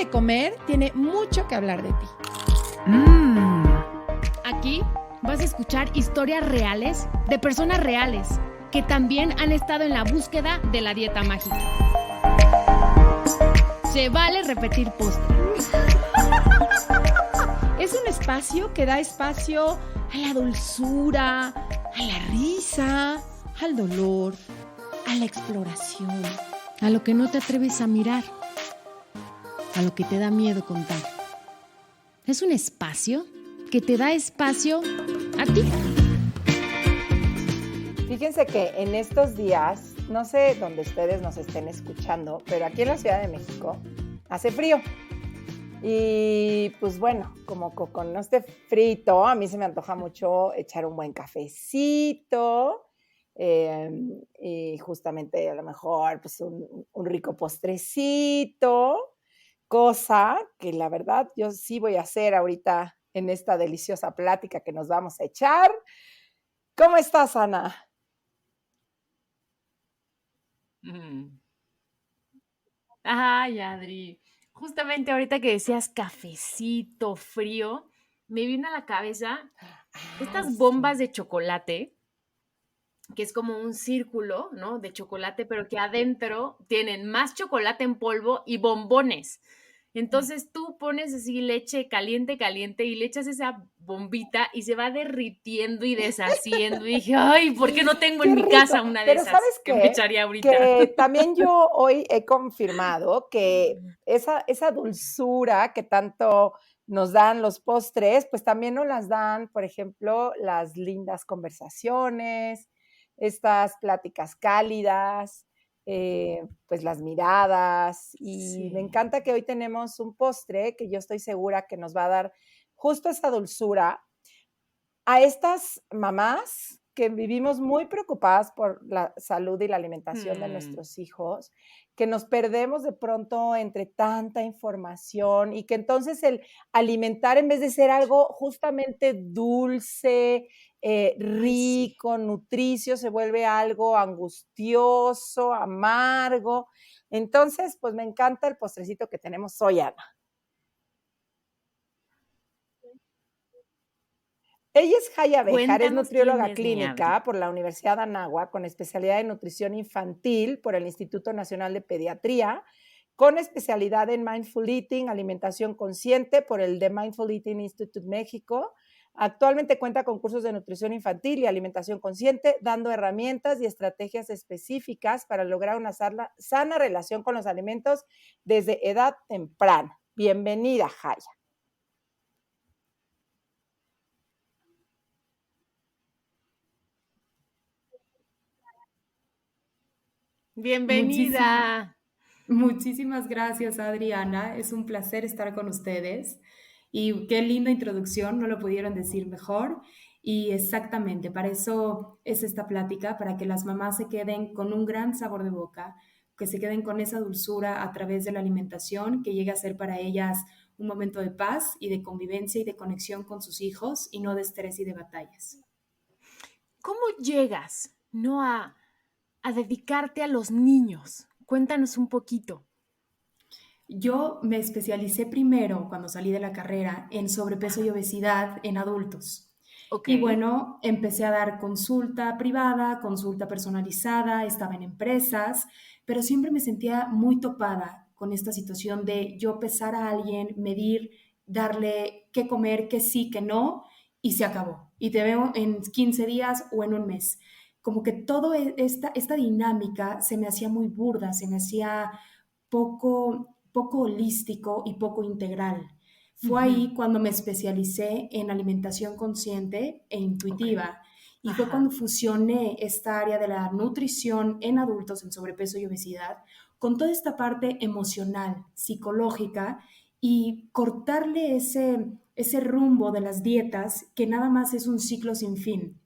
de comer tiene mucho que hablar de ti. Aquí vas a escuchar historias reales de personas reales que también han estado en la búsqueda de la dieta mágica. Se vale repetir postre. Es un espacio que da espacio a la dulzura, a la risa, al dolor, a la exploración, A lo que no te atreves a mirar, a lo que te da miedo contar. Es un espacio que te da espacio a ti. Fíjense que en estos días, no sé dónde ustedes nos estén escuchando, pero aquí en la Ciudad de México hace frío. Y pues bueno, como con este frito, a mí se me antoja mucho echar un buen cafecito y justamente a lo mejor pues un rico postrecito, cosa que la verdad yo sí voy a hacer ahorita en esta deliciosa plática que nos vamos a echar. ¿Cómo estás, Ana? Ay, Adri. Justamente ahorita que decías cafecito frío, me vino a la cabeza Ay, estas sí. bombas de chocolate, que es como un círculo, ¿no? De chocolate, pero que adentro tienen más chocolate en polvo y bombones. Entonces tú pones así leche caliente, caliente y le echas esa bombita y se va derritiendo y deshaciendo. Y dije, ay, ¿por qué no tengo Qué en mi rico. casa una de Pero esas ¿sabes que me qué? echaría ahorita? Que también yo hoy he confirmado que esa dulzura que tanto nos dan los postres, pues también nos las dan, por ejemplo, las lindas conversaciones, estas pláticas cálidas, pues las miradas. Y me Sí. encanta que hoy tenemos un postre que yo estoy segura que nos va a dar justo esa dulzura a estas mamás que vivimos muy preocupadas por la salud y la alimentación de nuestros hijos, que nos perdemos de pronto entre tanta información y que entonces el alimentar en vez de ser algo justamente dulce, Ay, sí. rico, nutricio, se vuelve algo angustioso, amargo. Entonces, pues me encanta el postrecito que tenemos hoy, Ana. Ella es Jaya Bejar, es Cuéntanos quién nutrióloga es mi Adri. clínica por la Universidad de Anáhuac, con especialidad en nutrición infantil por el Instituto Nacional de Pediatría, con especialidad en Mindful Eating, alimentación consciente por el The Mindful Eating Institute México. Actualmente cuenta con cursos de nutrición infantil y alimentación consciente, dando herramientas y estrategias específicas para lograr una sana relación con los alimentos desde edad temprana. Bienvenida, Jaya. Muchísimas, Bienvenida. muchísimas gracias, Adriana. Es un placer estar con ustedes. Y qué linda introducción, no lo pudieron decir mejor. Y exactamente, para eso es esta plática, para que las mamás se queden con un gran sabor de boca, que se queden con esa dulzura a través de la alimentación, que llegue a ser para ellas un momento de paz y de convivencia y de conexión con sus hijos y no de estrés y de batallas. ¿Cómo llegas, no a dedicarte a los niños? Cuéntanos un poquito. Yo me especialicé primero, cuando salí de la carrera, en sobrepeso y obesidad en adultos. Ok. Y bueno, empecé a dar consulta privada, consulta personalizada, estaba en empresas, pero siempre me sentía muy topada con esta situación de yo pesar a alguien, medir, darle qué comer, qué sí, qué no, y se acabó. Y te veo en 15 días o en un mes. Como que toda esta dinámica se me hacía muy burda, se me hacía poco holístico y poco integral. Fue Ujú. ahí cuando me especialicé en alimentación consciente e Ok. intuitiva y fue cuando Ajá. fusioné esta área de la nutrición en adultos en sobrepeso y obesidad con toda esta parte emocional, psicológica y cortarle ese rumbo de las dietas que nada más es un ciclo sin fin.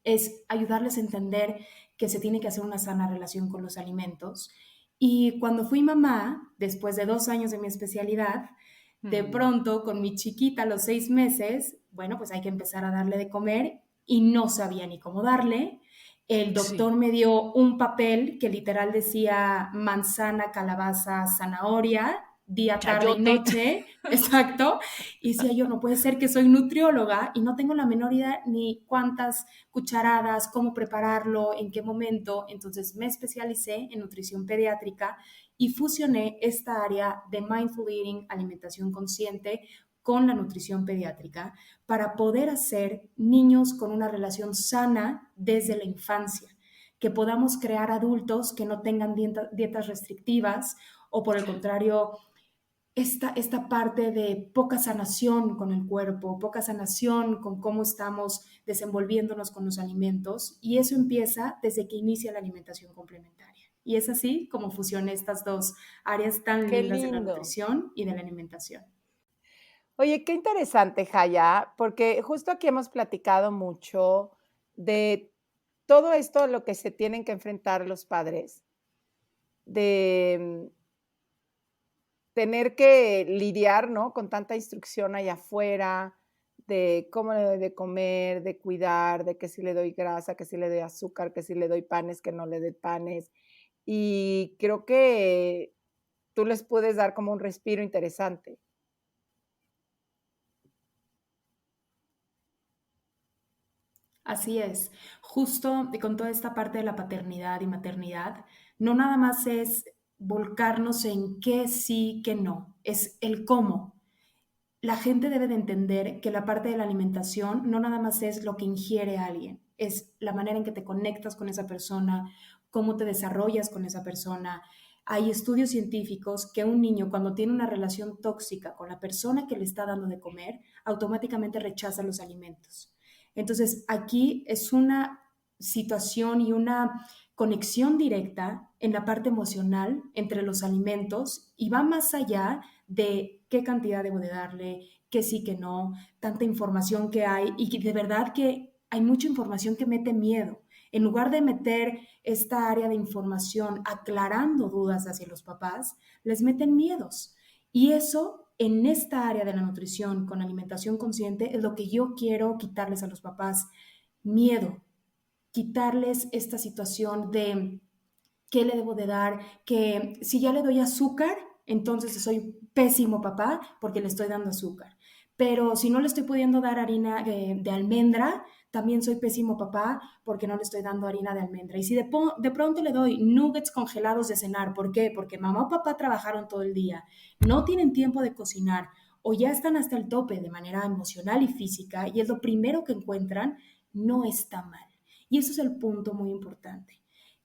Es ayudarles a entender que se tiene que hacer una sana relación con los alimentos. Y cuando fui mamá, después de 2 años de mi especialidad, de Mm. pronto con mi chiquita a los 6 meses, bueno, pues hay que empezar a darle de comer y no sabía ni cómo darle. El Sí. doctor me dio un papel que literal decía manzana, calabaza, zanahoria día, tarde y Chayote. noche, exacto, y decía yo, no puede ser que soy nutrióloga y no tengo la menor idea ni cuántas cucharadas, cómo prepararlo, en qué momento. Entonces me especialicé en nutrición pediátrica y fusioné esta área de mindful eating, alimentación consciente, con la nutrición pediátrica para poder hacer niños con una relación sana desde la infancia, que podamos crear adultos que no tengan dietas restrictivas o por el contrario, esta parte de poca sanación con el cuerpo, poca sanación con cómo estamos desenvolviéndonos con los alimentos, y eso empieza desde que inicia la alimentación complementaria. Y es así como fusioné estas dos áreas tan Qué lindas de la lindo. nutrición y de la alimentación. Oye, qué interesante, Jaya, porque justo aquí hemos platicado mucho de todo esto, lo que se tienen que enfrentar los padres, de tener que lidiar, ¿no? Con tanta instrucción allá afuera, de cómo le doy de comer, de cuidar, de que si le doy grasa, que si le doy azúcar, que si le doy panes, que no le doy panes. Y creo que tú les puedes dar como un respiro interesante. Así es, justo con toda esta parte de la paternidad y maternidad, no nada más es volcarnos en qué sí, qué no, es el cómo. La gente debe de entender que la parte de la alimentación no nada más es lo que ingiere alguien, es la manera en que te conectas con esa persona, cómo te desarrollas con esa persona. Hay estudios científicos que un niño cuando tiene una relación tóxica con la persona que le está dando de comer, automáticamente rechaza los alimentos. Entonces, aquí es una situación y una conexión directa en la parte emocional entre los alimentos y va más allá de qué cantidad debo de darle, qué sí, qué no, tanta información que hay y que de verdad que hay mucha información que mete miedo. En lugar de meter esta área de información aclarando dudas hacia los papás, les meten miedos. Y eso en esta área de la nutrición con alimentación consciente es lo que yo quiero quitarles a los papás, miedo, quitarles esta situación de qué le debo de dar, que si ya le doy azúcar, entonces soy pésimo papá porque le estoy dando azúcar. Pero si no le estoy pudiendo dar harina de almendra, también soy pésimo papá porque no le estoy dando harina de almendra. Y si de pronto le doy nuggets congelados de cenar, ¿por qué? Porque mamá o papá trabajaron todo el día, no tienen tiempo de cocinar o ya están hasta el tope de manera emocional y física y es lo primero que encuentran, no está mal. Y eso es el punto muy importante,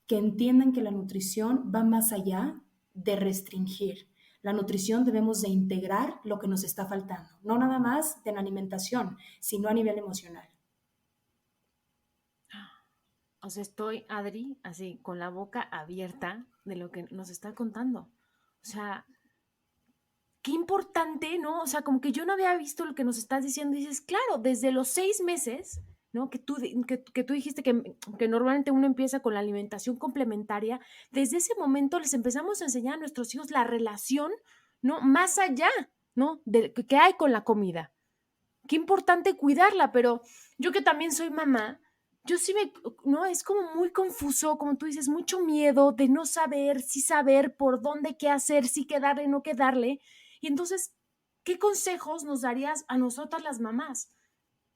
que entiendan que la nutrición va más allá de restringir. La nutrición debemos de integrar lo que nos está faltando, no nada más de la alimentación, sino a nivel emocional. O sea, estoy, Adri, así, con la boca abierta de lo que nos está contando. O sea, qué importante, ¿no? O sea, como que yo no había visto lo que nos estás diciendo. Y dices, claro, desde los 6 meses, ¿no? Que tú dijiste que normalmente uno empieza con la alimentación complementaria. Desde ese momento les empezamos a enseñar a nuestros hijos la relación, ¿no? Más allá, ¿no? De que hay con la comida. Qué importante cuidarla, pero yo que también soy mamá, yo sí no, es como muy confuso, como tú dices, mucho miedo de no saber, sí saber por dónde, qué hacer, sí qué darle, no qué darle. Y entonces, ¿qué consejos nos darías a nosotras las mamás?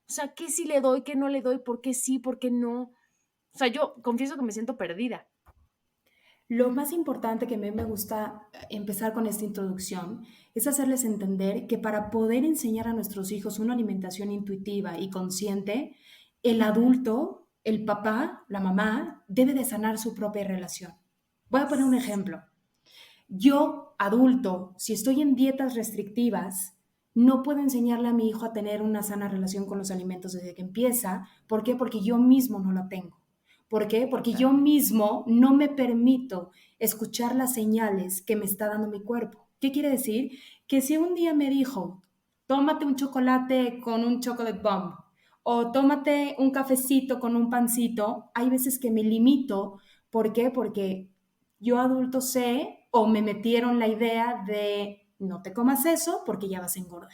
O sea, ¿qué sí le doy, qué no le doy, por qué sí, por qué no? O sea, yo confieso que me siento perdida. Lo más importante que a mí me gusta empezar con esta introducción es hacerles entender que para poder enseñar a nuestros hijos una alimentación intuitiva y consciente, el adulto, el papá, la mamá, debe de sanar su propia relación. Voy a poner un ejemplo. Yo, adulto, si estoy en dietas restrictivas, no puedo enseñarle a mi hijo a tener una sana relación con los alimentos desde que empieza. ¿Por qué? Porque yo mismo no la tengo. ¿Por qué? Porque yo mismo no me permito escuchar las señales que me está dando mi cuerpo. ¿Qué quiere decir? Que si un día me dijo, tómate un chocolate con un chocolate bomb o tómate un cafecito con un pancito, hay veces que me limito. ¿Por qué? Porque yo adulto sé o me metieron la idea de no te comas eso porque ya vas a engordar.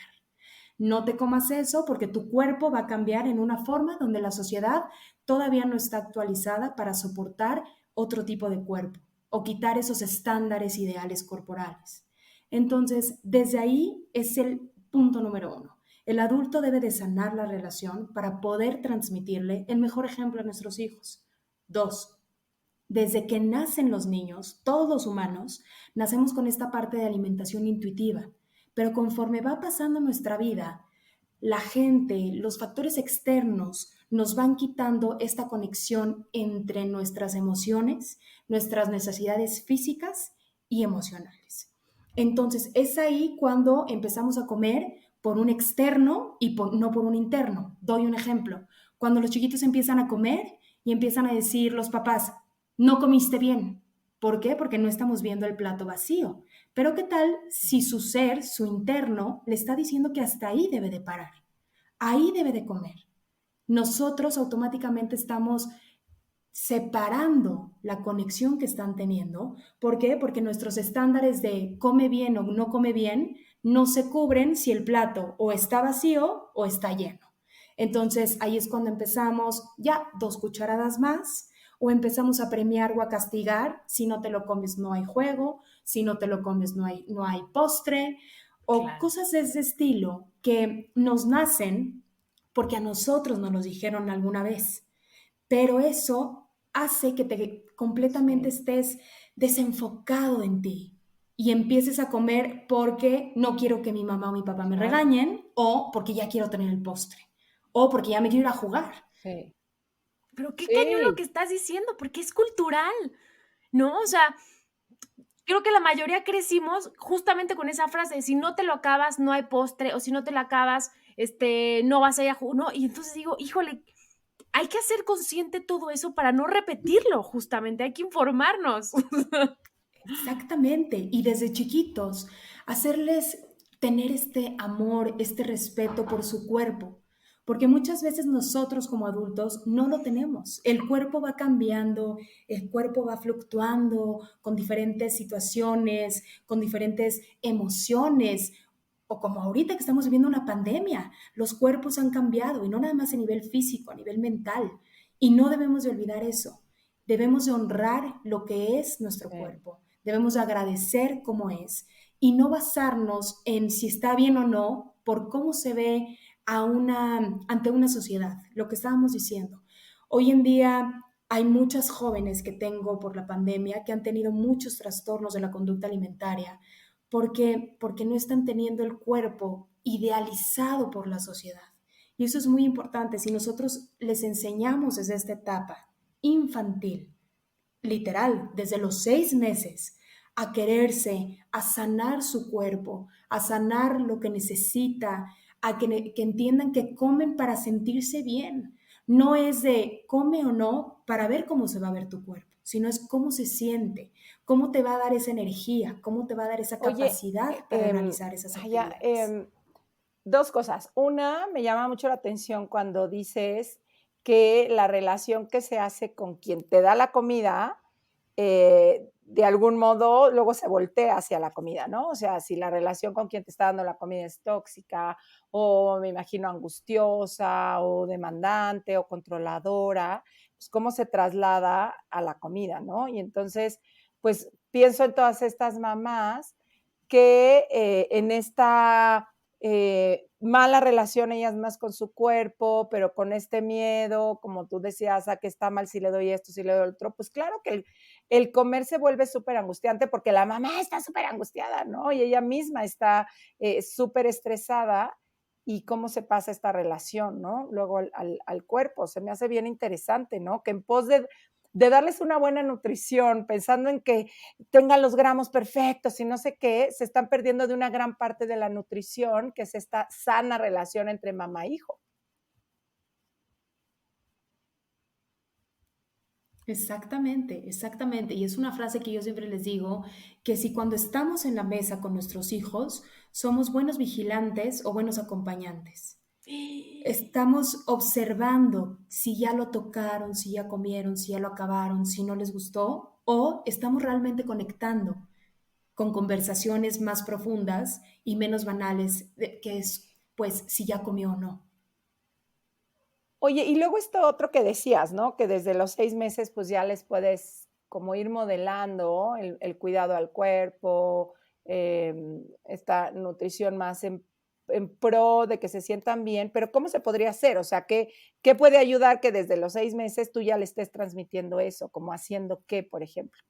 No te comas eso porque tu cuerpo va a cambiar en una forma donde la sociedad todavía no está actualizada para soportar otro tipo de cuerpo o quitar esos estándares ideales corporales. Entonces, desde ahí es el punto número uno. El adulto debe de sanar la relación para poder transmitirle el mejor ejemplo a nuestros hijos. Dos, desde que nacen los niños, todos los humanos, nacemos con esta parte de alimentación intuitiva, pero conforme va pasando nuestra vida, la gente, los factores externos nos van quitando esta conexión entre nuestras emociones, nuestras necesidades físicas y emocionales. Entonces, es ahí cuando empezamos a comer por un externo y no por un interno. Doy un ejemplo. Cuando los chiquitos empiezan a comer y empiezan a decir los papás, no comiste bien. ¿Por qué? Porque no estamos viendo el plato vacío. Pero ¿qué tal si su ser, su interno, le está diciendo que hasta ahí debe de parar? Ahí debe de comer. Nosotros automáticamente estamos separando la conexión que están teniendo. ¿Por qué? Porque nuestros estándares de come bien o no come bien no se cubren si el plato o está vacío o está lleno. Entonces ahí es cuando empezamos ya 2 cucharadas más o empezamos a premiar o a castigar. Si no te lo comes no hay juego, si no te lo comes no hay postre o Claro. cosas de ese estilo que nos nacen porque a nosotros nos lo dijeron alguna vez. Pero eso hace que te completamente estés desenfocado en ti y empieces a comer porque no quiero que mi mamá o mi papá me regañen o porque ya quiero tener el postre o porque ya me quiero ir a jugar. Sí. Pero qué Sí. cañón lo que estás diciendo, porque es cultural, ¿no? O sea, creo que la mayoría crecimos justamente con esa frase, si no te lo acabas, no hay postre, o si no te lo acabas, no vas a ir a jugar, ¿no? Y entonces digo, híjole, hay que hacer consciente todo eso para no repetirlo, justamente, hay que informarnos. Exactamente. Y desde chiquitos, hacerles tener este amor, este respeto por su cuerpo. Porque muchas veces nosotros como adultos no lo tenemos. El cuerpo va cambiando, el cuerpo va fluctuando con diferentes situaciones, con diferentes emociones. O como ahorita que estamos viviendo una pandemia, los cuerpos han cambiado y no nada más a nivel físico, a nivel mental. Y no debemos de olvidar eso. Debemos de honrar lo que es nuestro cuerpo. Debemos de agradecer cómo es y no basarnos en si está bien o no por cómo se ve ante una sociedad, lo que estábamos diciendo. Hoy en día hay muchas jóvenes que tengo por la pandemia que han tenido muchos trastornos de la conducta alimentaria porque no están teniendo el cuerpo idealizado por la sociedad. Y eso es muy importante. Si nosotros les enseñamos desde esta etapa infantil, literal, desde los 6 meses, a quererse, a sanar su cuerpo, a sanar lo que necesita, a que entiendan que comen para sentirse bien. No es de come o no para ver cómo se va a ver tu cuerpo, sino es cómo se siente, cómo te va a dar esa energía, cómo te va a dar esa Oye, capacidad para realizar esas actividades. 2 cosas. Una, me llama mucho la atención cuando dices que la relación que se hace con quien te da la comida, de algún modo luego se voltea hacia la comida, ¿no? O sea, si la relación con quien te está dando la comida es tóxica o me imagino angustiosa o demandante o controladora, pues cómo se traslada a la comida, ¿no? Y entonces, pues pienso en todas estas mamás que en esta mala relación ellas más con su cuerpo, pero con este miedo, como tú decías, a que está mal si le doy esto, si le doy otro, pues claro que el comer se vuelve súper angustiante porque la mamá está súper angustiada, ¿no? Y ella misma está súper estresada y cómo se pasa esta relación, ¿no? Luego al cuerpo, se me hace bien interesante, ¿no? Que en pos de darles una buena nutrición, pensando en que tengan los gramos perfectos y no sé qué, se están perdiendo de una gran parte de la nutrición, que es esta sana relación entre mamá e hijo. Exactamente, exactamente. Y es una frase que yo siempre les digo, que si cuando estamos en la mesa con nuestros hijos, somos buenos vigilantes o buenos acompañantes. Estamos observando si ya lo tocaron, si ya comieron, si ya lo acabaron, si no les gustó, o estamos realmente conectando con conversaciones más profundas y menos banales, que es, pues, si ya comió o no. Oye, y luego esto otro que decías, ¿no? Que desde los 6 meses, pues ya les puedes como ir modelando el cuidado al cuerpo, esta nutrición más en pro de que se sientan bien, pero ¿cómo se podría hacer? O sea, ¿qué puede ayudar que desde los 6 meses tú ya le estés transmitiendo eso? ¿Como haciendo qué, por ejemplo?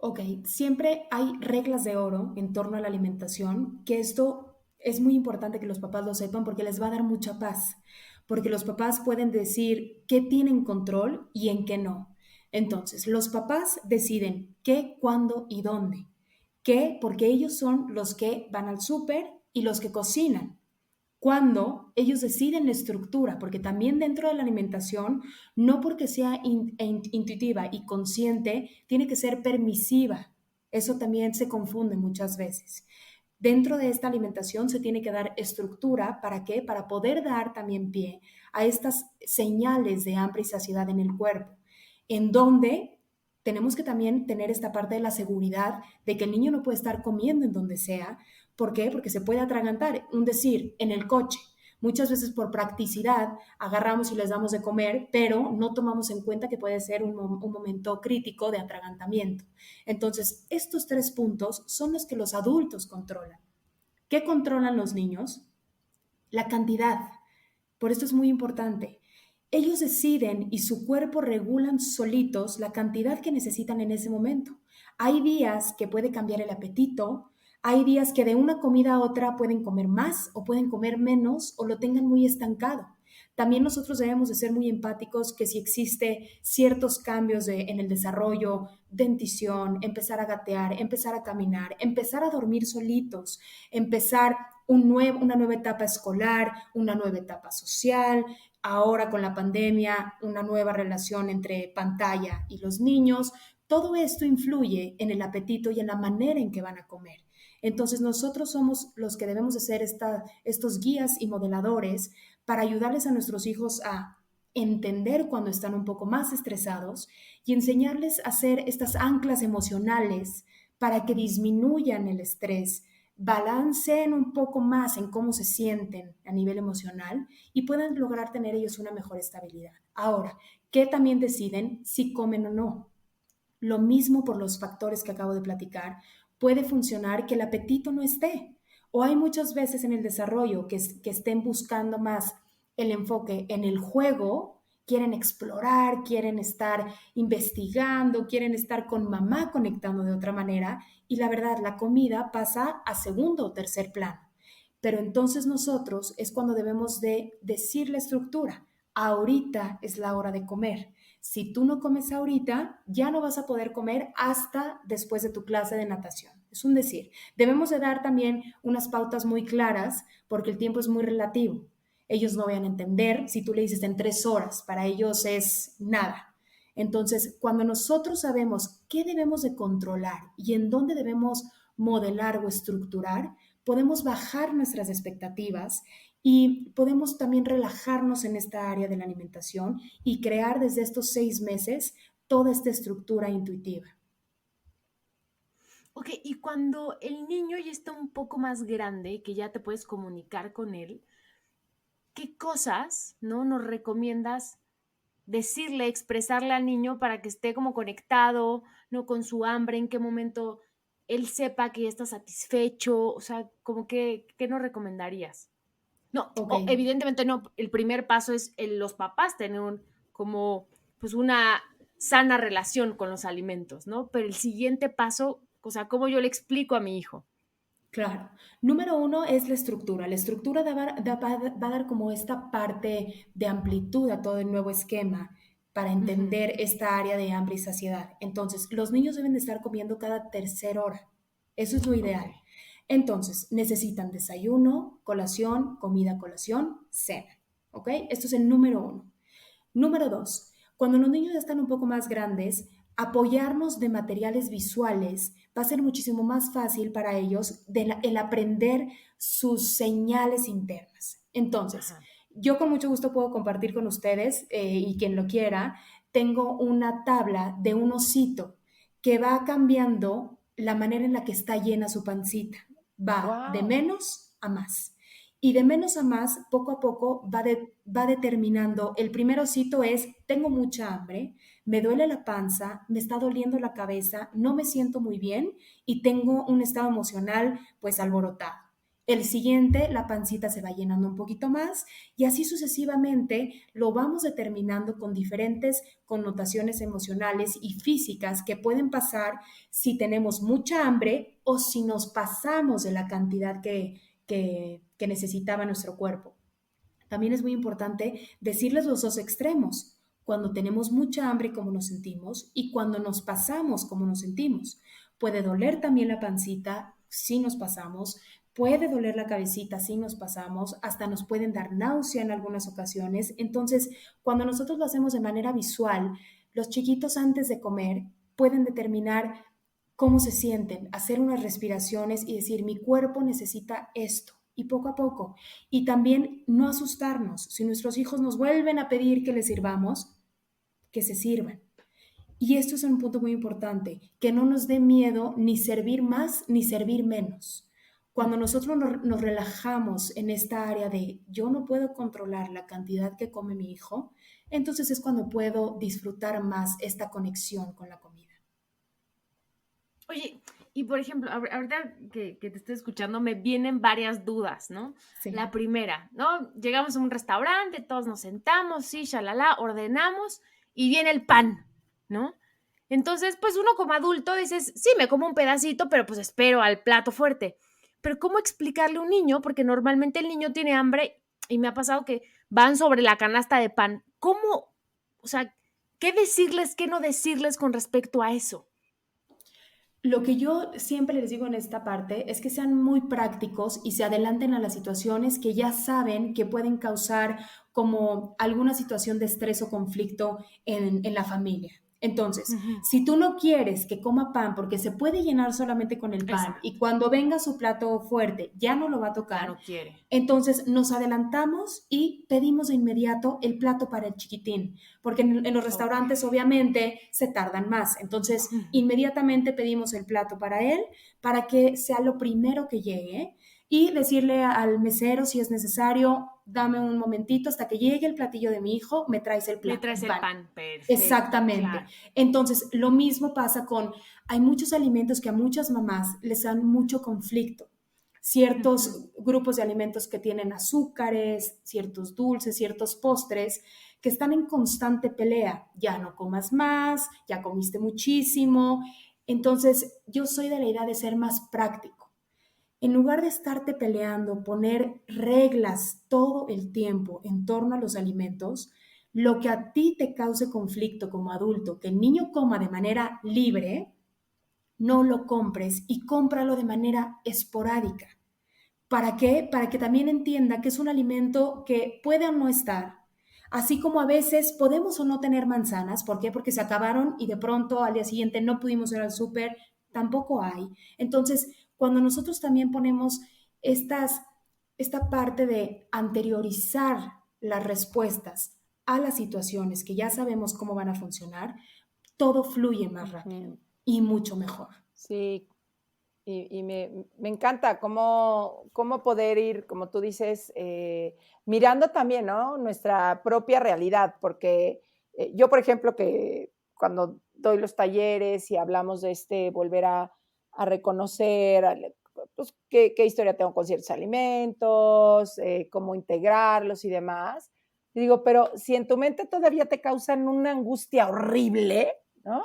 Ok, siempre hay reglas de oro en torno a la alimentación, que esto es muy importante que los papás lo sepan porque les va a dar mucha paz, porque los papás pueden decir qué tienen control y en qué no. Entonces, los papás deciden qué, cuándo y dónde. ¿Qué? Porque ellos son los que van al súper y los que cocinan. Cuando ellos deciden la estructura, porque también dentro de la alimentación, no porque sea intuitiva y consciente, tiene que ser permisiva. Eso también se confunde muchas veces. Dentro de esta alimentación se tiene que dar estructura, ¿para qué? Para poder dar también pie a estas señales de hambre y saciedad en el cuerpo, en donde tenemos que también tener esta parte de la seguridad de que el niño no puede estar comiendo en donde sea. ¿Por qué? Porque se puede atragantar. Un decir, en el coche. Muchas veces por practicidad agarramos y les damos de comer, pero no tomamos en cuenta que puede ser un momento crítico de atragantamiento. Entonces, estos 3 puntos son los que los adultos controlan. ¿Qué controlan los niños? La cantidad. Por esto es muy importante. Ellos deciden y su cuerpo regulan solitos la cantidad que necesitan en ese momento. Hay días que puede cambiar el apetito, hay días que de una comida a otra pueden comer más o pueden comer menos o lo tengan muy estancado. También nosotros debemos de ser muy empáticos que si existe ciertos cambios en el desarrollo, dentición, empezar a gatear, empezar a caminar, empezar a dormir solitos, empezar una nueva etapa escolar, una nueva etapa social, ahora con la pandemia, una nueva relación entre pantalla y los niños. Todo esto influye en el apetito y en la manera en que van a comer. Entonces nosotros somos los que debemos de ser estos guías y modeladores para ayudarles a nuestros hijos a entender cuando están un poco más estresados y enseñarles a hacer estas anclas emocionales para que disminuyan el estrés, balanceen un poco más en cómo se sienten a nivel emocional y puedan lograr tener ellos una mejor estabilidad. Ahora, ¿qué también deciden si comen o no? Lo mismo por los factores que acabo de platicar, puede funcionar que el apetito no esté. O hay muchas veces en el desarrollo que estén buscando más el enfoque en el juego, quieren explorar, quieren estar investigando, quieren estar con mamá conectando de otra manera y la verdad, la comida pasa a segundo o tercer plano. Pero entonces nosotros es cuando debemos de decir la estructura. Ahorita es la hora de comer. Si tú no comes ahorita, ya no vas a poder comer hasta después de tu clase de natación. Es un decir. Debemos de dar también unas pautas muy claras porque el tiempo es muy relativo. Ellos no van a entender si tú le dices en 3 horas, para ellos es nada. Entonces, cuando nosotros sabemos qué debemos de controlar y en dónde debemos modelar o estructurar, podemos bajar nuestras expectativas y podemos también relajarnos en esta área de la alimentación y crear desde estos 6 meses toda esta estructura intuitiva. Ok, y cuando el niño ya está un poco más grande, que ya te puedes comunicar con él, ¿qué cosas, no, nos recomiendas decirle, expresarle al niño para que esté como conectado, no, con su hambre, en qué momento él sepa que ya está satisfecho? O sea, como que, ¿qué nos recomendarías? No, Ok, evidentemente no. El primer paso es los papás tener como pues una sana relación con los alimentos, ¿no? Pero el siguiente paso, o sea, ¿cómo yo le explico a mi hijo? claro. Número 1 es la estructura. La estructura va a dar como esta parte de amplitud a todo el nuevo esquema para Ujú. entender esta área de hambre y saciedad. Entonces, los niños deben de estar comiendo cada tercera hora. Eso es lo Ok. ideal. Entonces, necesitan desayuno, colación, cena. ¿Ok? Esto es el número 1. Número 2, cuando los niños ya están un poco más grandes, apoyarnos de materiales visuales va a ser muchísimo más fácil para ellos el aprender sus señales internas. Entonces, Ajá. yo con mucho gusto puedo compartir con ustedes y quien lo quiera, tengo una tabla de un osito que va cambiando la manera en la que está llena su pancita. Va de Wow. menos a más. Y de menos a más, poco a poco va determinando. El primer osito es, tengo mucha hambre, me duele la panza, me está doliendo la cabeza, no me siento muy bien y tengo un estado emocional pues alborotado. El siguiente, la pancita se va llenando un poquito más y así sucesivamente lo vamos determinando con diferentes connotaciones emocionales y físicas que pueden pasar si tenemos mucha hambre o si nos pasamos de la cantidad que necesitaba nuestro cuerpo. También es muy importante decirles los dos extremos, cuando tenemos mucha hambre cómo nos sentimos y cuando nos pasamos cómo nos sentimos. Puede doler también la pancita si nos pasamos, puede doler la cabecita si nos pasamos, hasta nos pueden dar náusea en algunas ocasiones. Entonces, cuando nosotros lo hacemos de manera visual, los chiquitos antes de comer pueden determinar cómo se sienten, hacer unas respiraciones y decir, mi cuerpo necesita esto. Y poco a poco. Y también no asustarnos. Si nuestros hijos nos vuelven a pedir que les sirvamos, que se sirvan. Y esto es un punto muy importante, que no nos dé miedo ni servir más ni servir menos. Cuando nosotros nos relajamos en esta área de yo no puedo controlar la cantidad que come mi hijo, entonces es cuando puedo disfrutar más esta conexión con la comida. Oye, y por ejemplo, ahorita que te estoy escuchando, me vienen varias dudas, ¿no? Sí. La primera, ¿no? Llegamos a un restaurante, todos nos sentamos, sí, shalala, ordenamos y viene el pan, ¿no? Entonces, pues uno como adulto dices, sí, me como un pedacito, pero pues espero al plato fuerte. Pero ¿cómo explicarle a un niño? Porque normalmente el niño tiene hambre y me ha pasado que van sobre la canasta de pan. ¿Cómo? O sea, ¿qué decirles, qué no decirles con respecto a eso? Lo que yo siempre les digo en esta parte es que sean muy prácticos y se adelanten a las situaciones que ya saben que pueden causar como alguna situación de estrés o conflicto en la familia. Entonces, si tú no quieres que coma pan porque se puede llenar solamente con el pan Exacto. y cuando venga su plato fuerte ya no lo va a Ya tocar, no quiere. entonces nos adelantamos y pedimos de inmediato el plato para el chiquitín, porque en los restaurantes obviamente se tardan más. Entonces inmediatamente pedimos el plato para él, para que sea lo primero que llegue y decirle al mesero si es necesario, dame un momentito hasta que llegue el platillo de mi hijo, me traes el plato. Me traes el pan, perfecto. Exactamente. Claro. Entonces, lo mismo pasa hay muchos alimentos que a muchas mamás les dan mucho conflicto. Ciertos grupos de alimentos que tienen azúcares, ciertos dulces, ciertos postres, que están en constante pelea. Ya no comas más, ya comiste muchísimo. Entonces, yo soy de la idea de ser más práctico. En lugar de estarte peleando, poner reglas todo el tiempo en torno a los alimentos, lo que a ti te cause conflicto como adulto, que el niño coma de manera libre, no lo compres y cómpralo de manera esporádica. ¿Para qué? Para que también entienda que es un alimento que puede o no estar. Así como a veces podemos o no tener manzanas. ¿Por qué? Porque se acabaron y de pronto al día siguiente no pudimos ir al súper. Tampoco hay. Entonces, cuando nosotros también ponemos esta parte de anteriorizar las respuestas a las situaciones que ya sabemos cómo van a funcionar, todo fluye más rápido y mucho mejor. Sí, y me encanta cómo poder ir, como tú dices, mirando también, ¿no? Nuestra propia realidad, porque yo, por ejemplo, que cuando doy los talleres y hablamos de volver a reconocer, pues, qué historia tengo con ciertos alimentos, cómo integrarlos y demás, y digo, pero si en tu mente todavía te causan una angustia horrible, ¿no?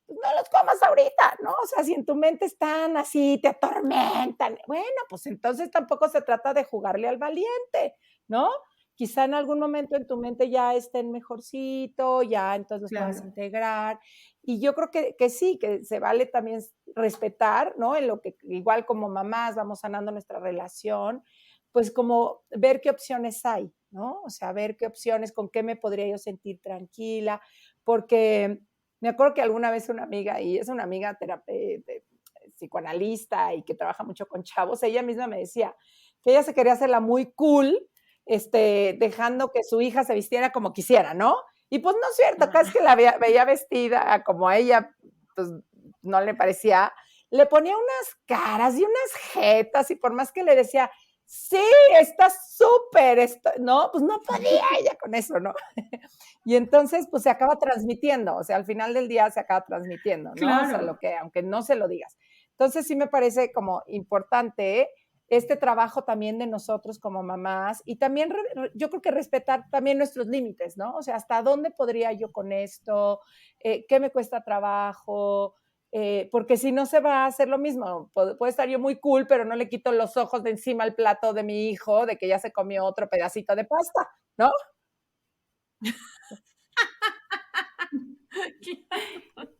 No los comas ahorita, ¿no? O sea, si en tu mente están así, te atormentan, bueno, pues entonces tampoco se trata de jugarle al valiente, ¿no? Quizá en algún momento en tu mente ya estén mejorcito, ya entonces los puedes integrar. Y yo creo que sí, que se vale también respetar, ¿no? En lo que igual como mamás vamos sanando nuestra relación, pues como ver qué opciones hay, ¿no? O sea, ver qué opciones, con qué me podría yo sentir tranquila, porque me acuerdo que alguna vez una amiga, y es una amiga psicoanalista y que trabaja mucho con chavos, ella misma me decía que ella se quería hacerla muy cool, dejando que su hija se vistiera como quisiera, ¿no? Y pues no es cierto, cada vez que la veía vestida como a ella, pues no le parecía, le ponía unas caras y unas jetas, y por más que le decía, sí, está súper, no, pues no podía ella con eso, ¿no? Y entonces, pues se acaba transmitiendo, o sea, al final del día se acaba transmitiendo, ¿no? Claro. O sea, aunque no se lo digas. Entonces sí me parece como importante este trabajo también de nosotros como mamás y también yo creo que respetar también nuestros límites, ¿no? O sea, ¿hasta dónde podría yo con esto? ¿Qué me cuesta trabajo? Porque si no se va a hacer lo mismo, puede estar yo muy cool, pero no le quito los ojos de encima al plato de mi hijo de que ya se comió otro pedacito de pasta, ¿no?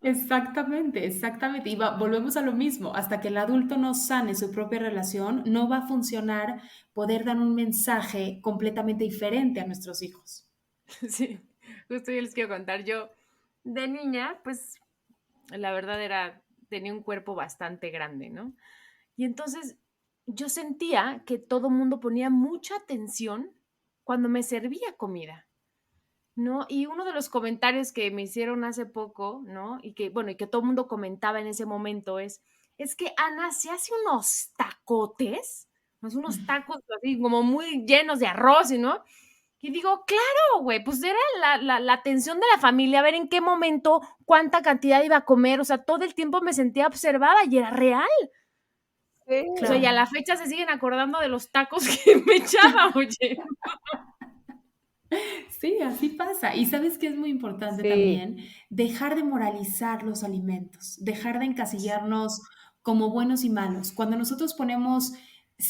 Exactamente, exactamente. Y volvemos a lo mismo. Hasta que el adulto no sane su propia relación, no va a funcionar poder dar un mensaje completamente diferente a nuestros hijos. Sí, justo yo les quiero contar. Yo, de niña, pues, la verdad tenía un cuerpo bastante grande, ¿no? Y entonces yo sentía que todo el mundo ponía mucha atención cuando me servía comida, ¿no? Y uno de los comentarios que me hicieron hace poco, ¿no? Y que, bueno, y que todo el mundo comentaba en ese momento es que Ana se hace unos tacotes, unos tacos así como muy llenos de arroz, ¿no? Y digo, claro, güey, pues era la atención de la familia, a ver en qué momento, cuánta cantidad iba a comer, o sea, todo el tiempo me sentía observada y era real. Sí. O sea, y a la fecha se siguen acordando de los tacos que me echaba, oye. Sí, así pasa. Y sabes que es muy importante Sí. también dejar de moralizar los alimentos, dejar de encasillarnos como buenos y malos. Cuando nosotros ponemos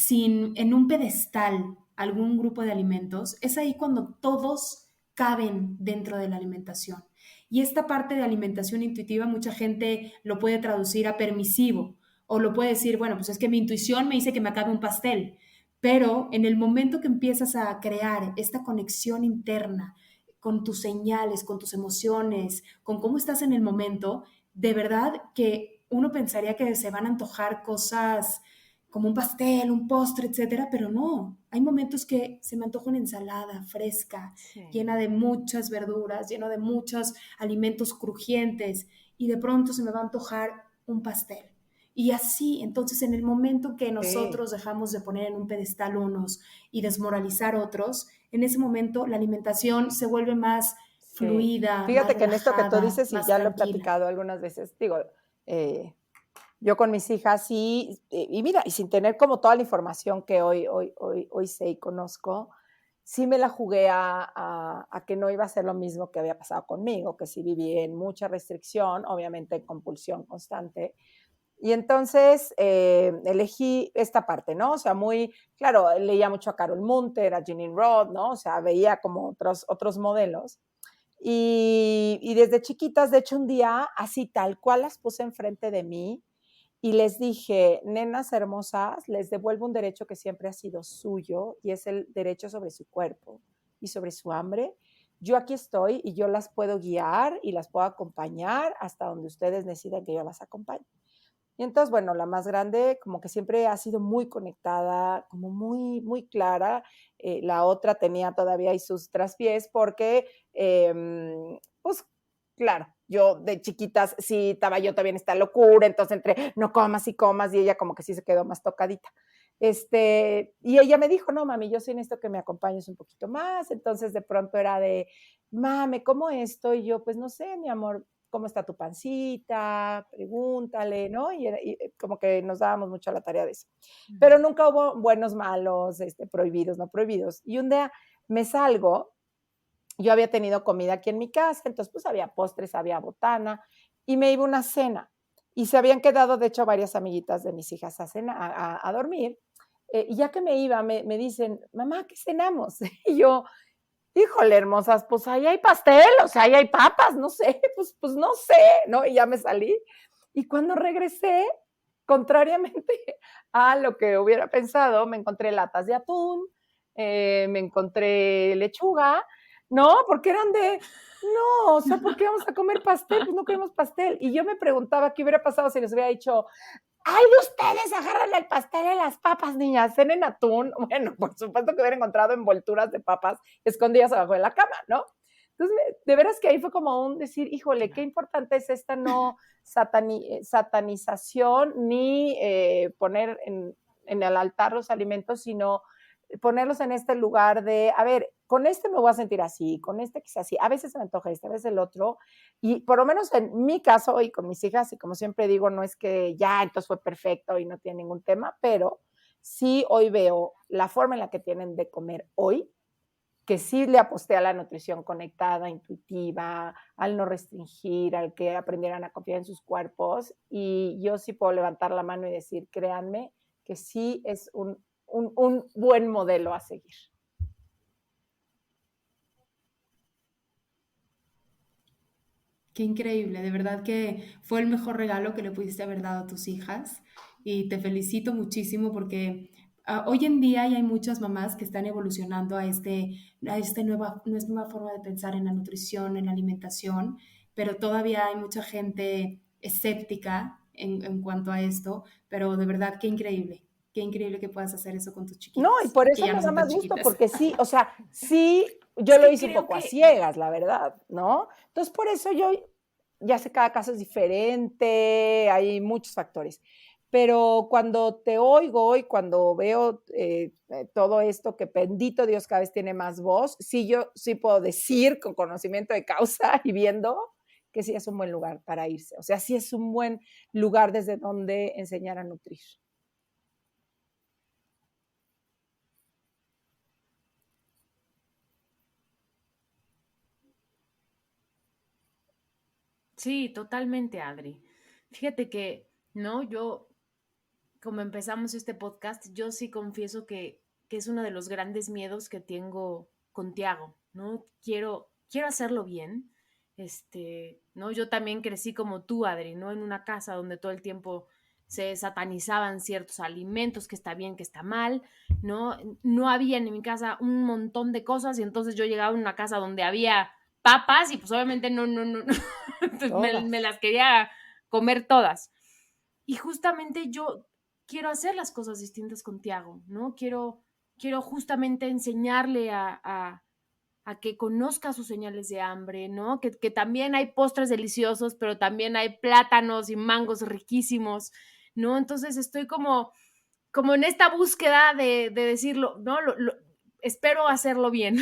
en un pedestal algún grupo de alimentos, es ahí cuando todos caben dentro de la alimentación. Y esta parte de alimentación intuitiva, mucha gente lo puede traducir a permisivo o lo puede decir, bueno, pues es que mi intuición me dice que me acabe un pastel. Pero en el momento que empiezas a crear esta conexión interna con tus señales, con tus emociones, con cómo estás en el momento, de verdad que uno pensaría que se van a antojar cosas como un pastel, un postre, etcétera, pero no. Hay momentos que se me antoja una ensalada fresca, Sí. llena de muchas verduras, lleno de muchos alimentos crujientes, y de pronto se me va a antojar un pastel. Y así, entonces, en el momento que nosotros dejamos de poner en un pedestal unos y desmoralizar otros, en ese momento la alimentación se vuelve más fluida, Fíjate más que en esto que tú relajada, dices, y más ya lo he tranquila. platicado algunas veces, digo, yo con mis hijas sí, y mira, y sin tener como toda la información que hoy sé y conozco, sí me la jugué a que no iba a ser lo mismo que había pasado conmigo, que sí viví en mucha restricción, obviamente en compulsión constante. Y entonces elegí esta parte, ¿no? O sea, muy, claro, leía mucho a Carol Munter, a Jeanine Roth, ¿no? O sea, veía como otros modelos. Y desde chiquitas, de hecho, un día, así tal cual las puse enfrente de mí y les dije, nenas hermosas, les devuelvo un derecho que siempre ha sido suyo y es el derecho sobre su cuerpo y sobre su hambre. Yo aquí estoy y yo las puedo guiar y las puedo acompañar hasta donde ustedes decidan que yo las acompañe. Y entonces, bueno, la más grande como que siempre ha sido muy conectada, como muy, muy clara. La otra tenía todavía ahí sus traspiés porque, pues, claro, yo de chiquitas sí estaba yo también esta locura, entonces entre no comas y comas y ella como que sí se quedó más tocadita. Y ella me dijo, no, mami, yo sí necesito que me acompañes un poquito más. Entonces de pronto era de, mami, ¿cómo esto? Y yo, pues no sé, mi amor, ¿cómo está tu pancita? Pregúntale, ¿no? Y como que nos dábamos mucho a la tarea de eso. Pero nunca hubo buenos, malos, prohibidos, no prohibidos. Y un día me salgo, yo había tenido comida aquí en mi casa, entonces pues había postres, había botana, y me iba a una cena. Y se habían quedado, de hecho, varias amiguitas de mis hijas a dormir. Y ya que me iba, me dicen, mamá, ¿qué cenamos? Y yo, híjole, hermosas, pues ahí hay pastel, o sea, ahí hay papas, no sé, pues no sé, ¿no? Y ya me salí. Y cuando regresé, contrariamente a lo que hubiera pensado, me encontré latas de atún, me encontré lechuga, ¿no? Porque eran no, o sea, ¿por qué vamos a comer pastel? Pues no queremos pastel. Y yo me preguntaba qué hubiera pasado si les hubiera dicho, ¡ay, de ustedes! Agárrenle el pastel y las papas, niñas, cenen atún. Bueno, por supuesto que hubiera encontrado envolturas de papas escondidas abajo de la cama, ¿no? Entonces, de veras que ahí fue como un decir, híjole, qué importante es esta no satanización ni poner en el altar los alimentos, sino ponerlos en este lugar de, a ver, con este me voy a sentir así, con este quizás así, a veces se me antoja este, a veces el otro, y por lo menos en mi caso y con mis hijas, y como siempre digo, no es que ya entonces fue perfecto y no tiene ningún tema, pero sí hoy veo la forma en la que tienen de comer hoy, que sí le aposté a la nutrición conectada, intuitiva, al no restringir, al que aprendieran a confiar en sus cuerpos, y yo sí puedo levantar la mano y decir, créanme, que sí es un buen modelo a seguir. Qué increíble, de verdad que fue el mejor regalo que le pudiste haber dado a tus hijas y te felicito muchísimo porque hoy en día ya hay muchas mamás que están evolucionando nueva forma de pensar en la nutrición, en la alimentación, pero todavía hay mucha gente escéptica en cuanto a esto, pero de verdad qué increíble que puedas hacer eso con tus No, y chiquitas, por que eso ya me no da son tan más gusto, chiquitas. porque sí, o sea, sí, yo Es lo que hice un creo poco a que ciegas, la verdad, ¿no? Entonces, por eso yo, ya sé, cada caso es diferente, hay muchos factores, pero cuando te oigo y cuando veo todo esto, que bendito Dios cada vez tiene más voz, sí, yo sí puedo decir con conocimiento de causa y viendo que sí es un buen lugar para irse, o sea, sí es un buen lugar desde donde enseñar a nutrir. sí, totalmente, Adri. Fíjate que, ¿no? Yo, como empezamos este podcast, yo sí confieso que es uno de los grandes miedos que tengo con Tiago, ¿no? Quiero hacerlo bien, ¿no? Yo también crecí como tú, Adri, ¿no? En una casa donde todo el tiempo se satanizaban ciertos alimentos, que está bien, que está mal, ¿no? No había en mi casa un montón de cosas y entonces yo llegaba a una casa donde había papas y pues obviamente no, me las quería comer todas. Y justamente yo quiero hacer las cosas distintas con Tiago, ¿no? Quiero justamente enseñarle a que conozca sus señales de hambre, ¿no? Que también hay postres deliciosos, pero también hay plátanos y mangos riquísimos, ¿no? Entonces estoy como en esta búsqueda de decirlo, ¿no? Espero hacerlo bien.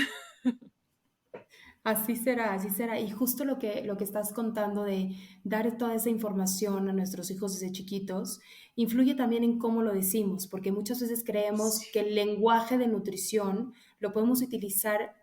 Así será, así será. Y justo lo que estás contando de dar toda esa información a nuestros hijos desde chiquitos, influye también en cómo lo decimos, porque muchas veces creemos que el lenguaje de nutrición lo podemos utilizar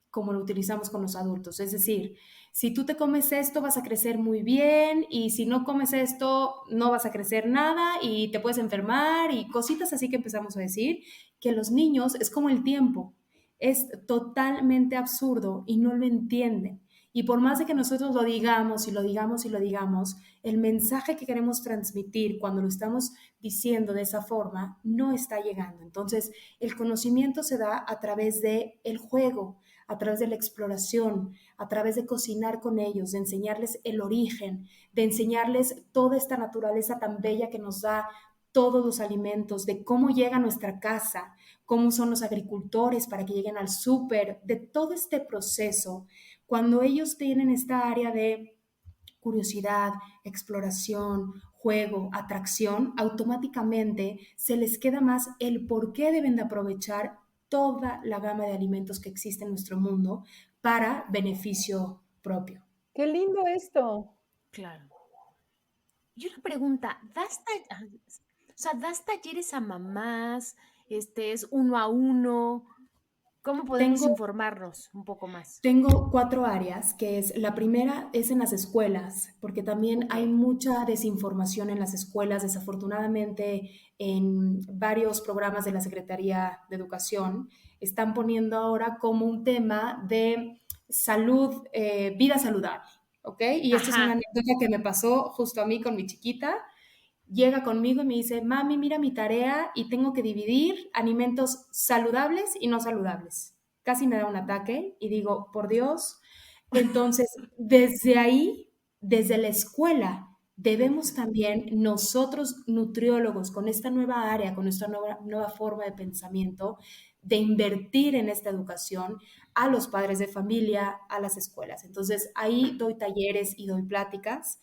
como lo utilizamos con los adultos. Es decir, si tú te comes esto vas a crecer muy bien y si no comes esto no vas a crecer nada y te puedes enfermar y cositas así que empezamos a decir, que los niños es como el tiempo. Es totalmente absurdo y no lo entienden. Y por más de que nosotros lo digamos y lo digamos y lo digamos, el mensaje que queremos transmitir cuando lo estamos diciendo de esa forma no está llegando. Entonces, el conocimiento se da a través de el juego, a través de la exploración, a través de cocinar con ellos, de enseñarles el origen, de enseñarles toda esta naturaleza tan bella que nos da todos los alimentos, de cómo llega a nuestra casa, cómo son los agricultores para que lleguen al súper, de todo este proceso. Cuando ellos tienen esta área de curiosidad, exploración, juego, atracción, automáticamente se les queda más el por qué deben de aprovechar toda la gama de alimentos que existe en nuestro mundo para beneficio propio. Qué lindo esto. Claro. Y una pregunta, ¿das talleres a mamás? ¿Es uno a uno? ¿Cómo podemos Tengo informarnos un poco más? Tengo 4 áreas, que es la primera es en las escuelas, porque también Ok. hay mucha desinformación en las escuelas, desafortunadamente en varios programas de la Secretaría de Educación están poniendo ahora como un tema de salud, vida saludable, ¿ok? Y esto es una Ajá. anécdota que me pasó justo a mí con mi chiquita. Llega conmigo y me dice, mami, mira mi tarea y tengo que dividir alimentos saludables y no saludables. Casi me da un ataque y digo, por Dios. Entonces, desde ahí, desde la escuela, debemos también nosotros, nutriólogos, con esta nueva área, con esta nueva forma de pensamiento, de invertir en esta educación a los padres de familia, a las escuelas. Entonces, ahí doy talleres y doy pláticas.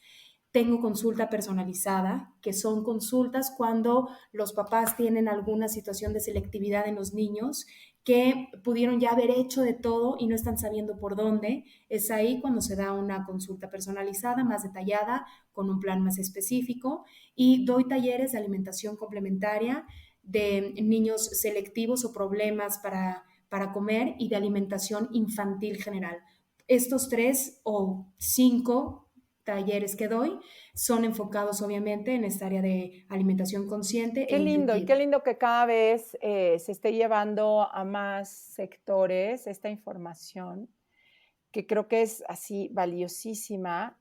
tengo consulta personalizada, que son consultas cuando los papás tienen alguna situación de selectividad en los niños que pudieron ya haber hecho de todo y no están sabiendo por dónde. Es ahí cuando se da una consulta personalizada, más detallada, con un plan más específico, y doy talleres de alimentación complementaria de niños selectivos o problemas para comer y de alimentación infantil general. Estos 3 o 5 talleres que doy son enfocados obviamente en esta área de alimentación consciente Qué e lindo, y intuitiva. qué lindo que cada vez se esté llevando a más sectores esta información, que creo que es así valiosísima.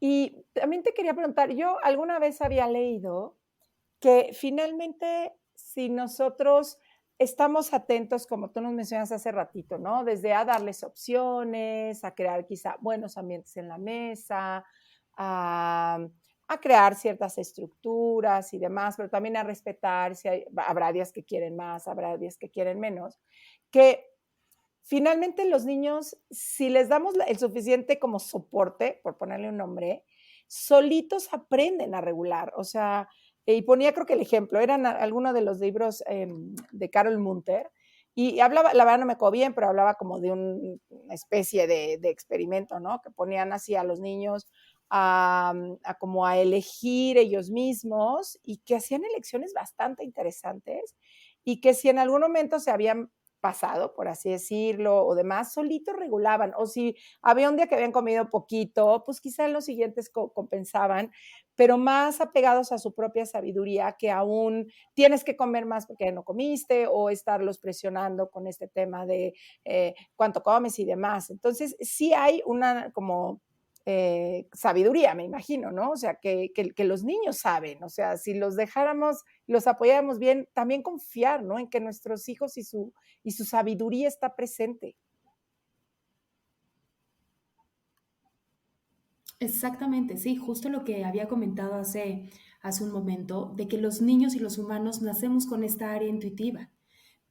Y también te quería preguntar, yo alguna vez había leído que finalmente si nosotros estamos atentos, como tú nos mencionas hace ratito, ¿no? Desde a darles opciones, a crear quizá buenos ambientes en la mesa, a, a crear ciertas estructuras y demás, pero también a respetar si habrá días que quieren más, habrá días que quieren menos, que finalmente los niños, si les damos el suficiente como soporte, por ponerle un nombre, solitos aprenden a regular. O sea, y ponía creo que el ejemplo, eran algunos de los libros de Carol Munter, y hablaba, la verdad no me acuerdo bien, pero hablaba como de una especie de experimento, ¿no? Que ponían así a los niños como a elegir ellos mismos y que hacían elecciones bastante interesantes y que si en algún momento se habían pasado, por así decirlo, o demás, solitos regulaban. O si había un día que habían comido poquito, pues quizá en los siguientes compensaban, pero más apegados a su propia sabiduría que aún tienes que comer más porque no comiste o estarlos presionando con este tema de cuánto comes y demás. Entonces, sí hay una como sabiduría, me imagino, ¿no? O sea, que los niños saben, o sea, si los dejáramos, los apoyáramos bien, también confiar, ¿no? En que nuestros hijos y su sabiduría está presente. Exactamente, sí, justo lo que había comentado hace un momento, de que los niños y los humanos nacemos con esta área intuitiva,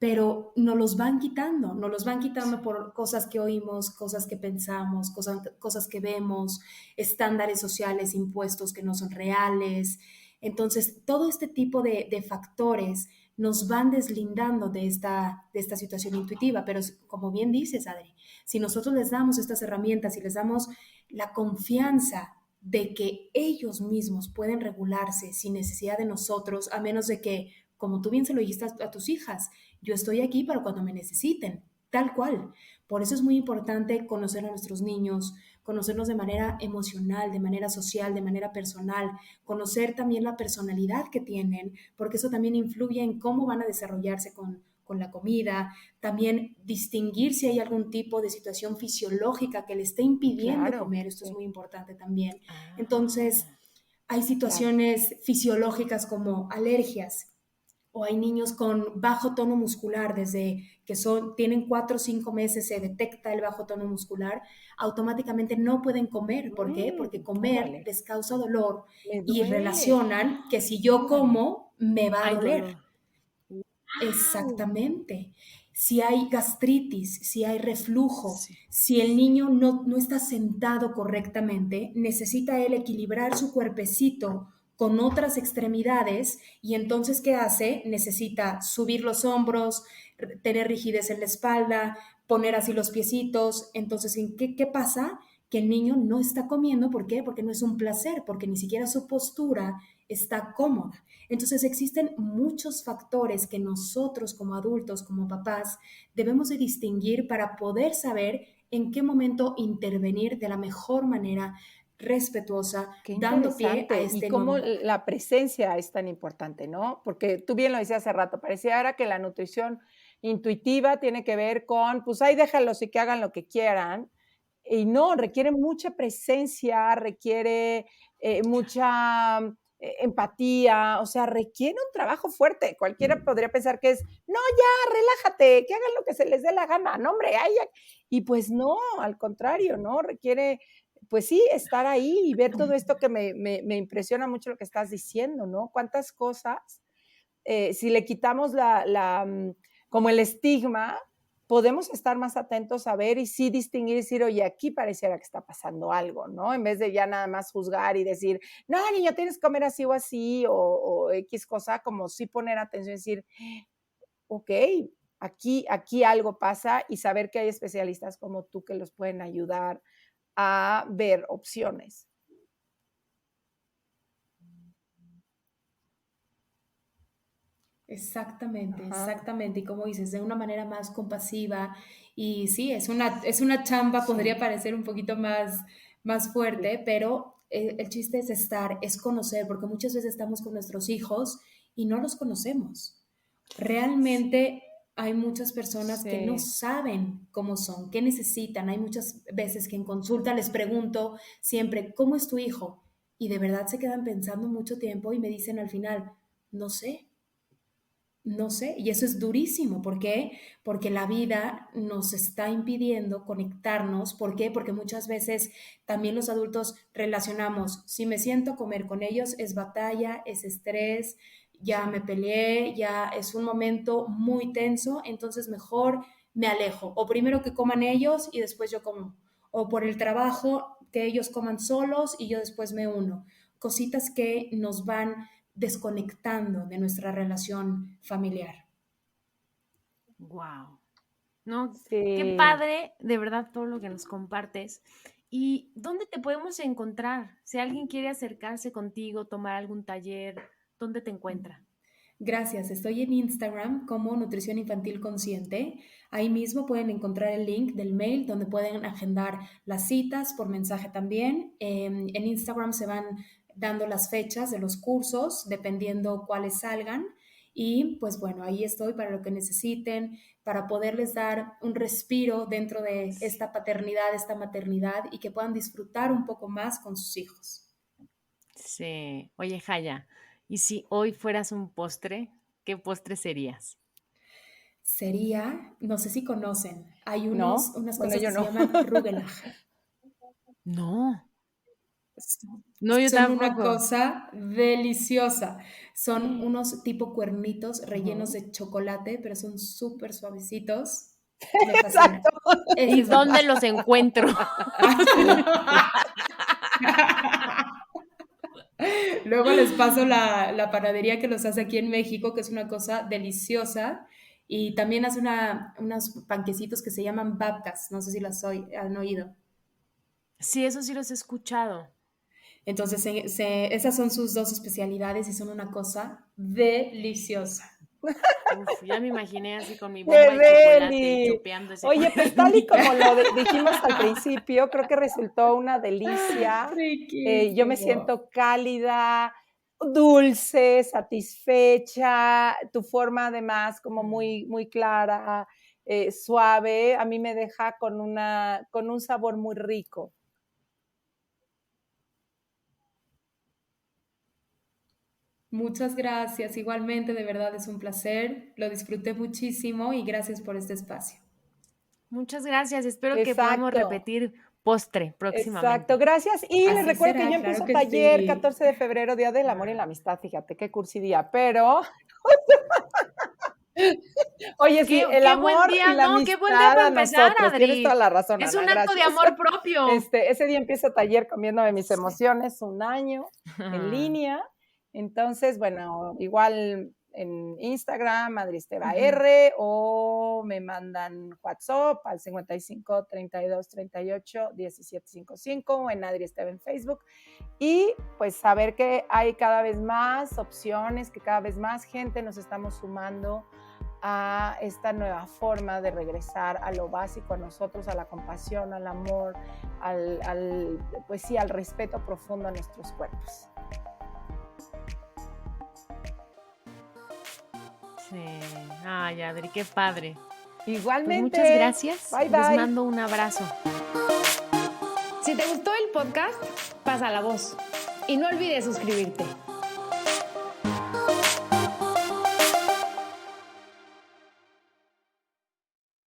pero nos los van quitando por cosas que oímos, cosas que pensamos, cosas que vemos, estándares sociales impuestos que no son reales. Entonces, todo este tipo de factores nos van deslindando de esta situación intuitiva, pero como bien dices, Adri, si nosotros les damos estas herramientas y les damos la confianza de que ellos mismos pueden regularse sin necesidad de nosotros, a menos de que, como tú bien se lo dijiste a tus hijas, yo estoy aquí para cuando me necesiten, tal cual. Por eso es muy importante conocer a nuestros niños, conocerlos de manera emocional, de manera social, de manera personal, conocer también la personalidad que tienen, porque eso también influye en cómo van a desarrollarse con la comida, también distinguir si hay algún tipo de situación fisiológica que le esté impidiendo Claro, comer, esto sí. es muy importante también. Ah, Entonces, hay situaciones fisiológicas como alergias, o hay niños con bajo tono muscular, desde que tienen 4 o 5 meses se detecta el bajo tono muscular, automáticamente no pueden comer. ¿Por qué? Porque comer órale, les causa dolor me y duele. relacionan que si yo Órale. como, me va a Hay doler. dolor. Wow. Exactamente. Si hay gastritis, si hay reflujo, Sí. si el niño no está sentado correctamente, necesita él equilibrar su cuerpecito con otras extremidades y entonces, ¿qué hace? Necesita subir los hombros, tener rigidez en la espalda, poner así los piecitos. Entonces, ¿qué pasa? Que el niño no está comiendo. ¿Por qué? Porque no es un placer, porque ni siquiera su postura está cómoda. Entonces existen muchos factores que nosotros como adultos, como papás, debemos de distinguir para poder saber en qué momento intervenir de la mejor manera respetuosa, Qué dando pie a interesante. Y este cómo nuevo modelo. la presencia es tan importante, ¿no? Porque tú bien lo decías hace rato, parecía ahora que la nutrición intuitiva tiene que ver con, pues ahí déjalos y que hagan lo que quieran. Y no, requiere mucha presencia, requiere mucha empatía, o sea, requiere un trabajo fuerte. Cualquiera podría pensar que es, no, ya, relájate, que hagan lo que se les dé la gana, no, hombre, ay, ay. Y pues no, al contrario, ¿no? Requiere, pues sí, estar ahí y ver todo esto que me impresiona mucho lo que estás diciendo, ¿no? Cuántas cosas, si le quitamos como el estigma, podemos estar más atentos a ver y sí distinguir y decir, oye, aquí pareciera que está pasando algo, ¿no? En vez de ya nada más juzgar y decir, no, niño, tienes que comer así o así, o X cosa, como sí poner atención y decir, ok, aquí algo pasa, y saber que hay especialistas como tú que los pueden ayudar a ver opciones. Exactamente, Ajá. exactamente. Y como dices, de una manera más compasiva. Y sí, es una chamba, Sí. podría parecer un poquito más fuerte, pero el chiste es estar, es conocer, porque muchas veces estamos con nuestros hijos y no los conocemos. Realmente hay muchas personas que no Sí. saben cómo son, qué necesitan. Hay muchas veces que en consulta les pregunto siempre, ¿cómo es tu hijo? Y de verdad se quedan pensando mucho tiempo y me dicen al final, no sé. No sé, y eso es durísimo. ¿Por qué? Porque la vida nos está impidiendo conectarnos. ¿Por qué? Porque muchas veces también los adultos relacionamos, si me siento a comer con ellos, es batalla, es estrés, ya me peleé, ya es un momento muy tenso, entonces mejor me alejo. O primero que coman ellos y después yo como. O por el trabajo, que ellos coman solos y yo después me uno. Cositas que nos van desconectando de nuestra relación familiar. Wow. No, qué Sí. padre, de verdad, todo lo que nos compartes. ¿Y dónde te podemos encontrar? Si alguien quiere acercarse contigo, tomar algún taller, ¿dónde te encuentra? Gracias, estoy en Instagram como Nutrición Infantil Consciente. Ahí mismo pueden encontrar el link del mail donde pueden agendar las citas por mensaje también. En Instagram se van dando las fechas de los cursos dependiendo cuáles salgan. Y pues bueno, ahí estoy para lo que necesiten, para poderles dar un respiro dentro de esta paternidad, esta maternidad y que puedan disfrutar un poco más con sus hijos. Sí. Oye, Jaya, ¿y si hoy fueras un postre, qué postre serías? Sería, no sé si conocen, hay ¿No? unas Bueno, cosas yo que se no. llaman rugelach. No, Son no, yo son una tampoco. cosa deliciosa. Son unos tipo cuernitos rellenos Ujú. de chocolate, pero son súper suavecitos. Me fascinan. Exacto. Ese ¿Y es mi dónde postre. los encuentro? Luego les paso la panadería que los hace aquí en México, que es una cosa deliciosa. Y también hace unos panquecitos que se llaman babkas. No sé si han oído. Sí, eso sí los he escuchado. Entonces, esas son sus dos especialidades y son una cosa deliciosa. Uf, ya me imaginé así con mi ¡Qué bomba de chocolate y deli! chopeando ese Oye, pues tal y como Riquísimo. lo dijimos al principio, creo que resultó una delicia. Yo me siento cálida, dulce, satisfecha. Tu forma además como muy, muy clara, suave, a mí me deja con un sabor muy rico. Muchas gracias. Igualmente, de verdad es un placer. Lo disfruté muchísimo y gracias por este espacio. Muchas gracias. Espero que podamos Exacto. repetir postre Exacto, próximamente. gracias. Y les Así recuerdo que será, yo claro empiezo que taller sí. 14 de febrero, Día del Amor y la Amistad. Fíjate qué cursi día, pero oye, sí, el Qué buen amor y día, la no, qué buen día amistad para a empezar, nosotros. Tienes toda Adri. la razón, Es Ana, un acto de gracias. amor propio. Ese día empiezo taller comiéndome mis Sí. emociones, un año en línea. Entonces, bueno, igual en Instagram, Adriesteva Ujú. R, o me mandan WhatsApp al 55 32 38 17 55, o en Adriesteva en Facebook. Y pues saber que hay cada vez más opciones, que cada vez más gente nos estamos sumando a esta nueva forma de regresar a lo básico, a nosotros, a la compasión, al amor, pues sí, al respeto profundo a nuestros cuerpos. Sí. Ay, Adri, qué padre. Igualmente. Pues muchas gracias. Bye, Les bye. mando un abrazo. Si te gustó el podcast, pasa la voz. Y no olvides suscribirte.